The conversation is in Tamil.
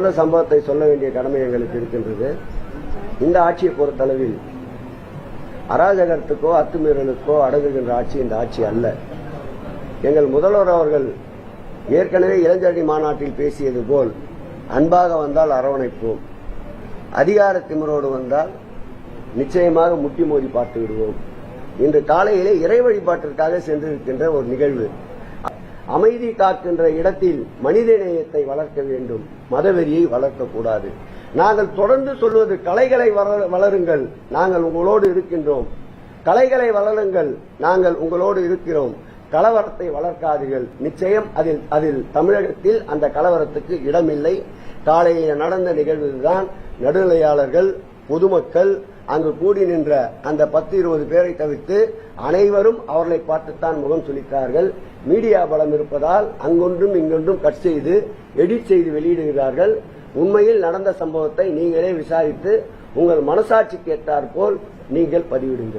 நடந்த சம்பவத்தை சொல்ல வேண்டிய கடமை எங்களுக்கு இருக்கின்றது. இந்த ஆட்சியை பொறுத்தளவில் அராஜகத்துக்கோ அத்துமீறலுக்கோ அடங்குகின்ற ஆட்சி இந்த ஆட்சி அல்ல. எங்கள் முதல்வர் அவர்கள் ஏற்கனவே இளைஞரணி மாநாட்டில் பேசியது போல் அன்பாக வந்தால் அரவணைப்போம், அதிகார திமிரோடு வந்தால் நிச்சயமாக முட்டி மோதி பார்த்து விடுவோம். இன்று காலையிலே இறை வழிபாட்டிற்காக சென்றிருக்கின்ற ஒரு நிகழ்வு. அமைதி காக்கின்ற இடத்தில் மனித நேயத்தை வளர்க்க வேண்டும், மதவெறியை வளர்க்கக்கூடாது. நாங்கள் தொடர்ந்து சொல்வது கலைகளை வளருங்கள், நாங்கள் உங்களோடு இருக்கின்றோம். கலைகளை வளருங்கள், நாங்கள் உங்களோடு இருக்கிறோம். கலவரத்தை வளர்க்காதீர்கள். நிச்சயம் அதில் தமிழகத்தில் அந்த கலவரத்துக்கு இடமில்லை. காலையில் நடந்த நிகழ்வுதான். நடுநிலையாளர்கள், பொதுமக்கள், அங்கு கூடி நின்ற அந்த 10-20 பேரை தவிர்த்து அனைவரும் அவர்களை பார்த்துத்தான் முகம் சுளித்தார்கள். மீடியா பலம் இருப்பதால் அங்கொன்றும் இங்கொன்றும் கட் செய்து எடிட் செய்து வெளியிடுகிறார்கள். உண்மையில் நடந்த சம்பவத்தை நீங்களே விசாரித்து உங்கள் மனசாட்சிக்கு ஏற்றாற்போல் நீங்கள் பதிவிடுங்கள்.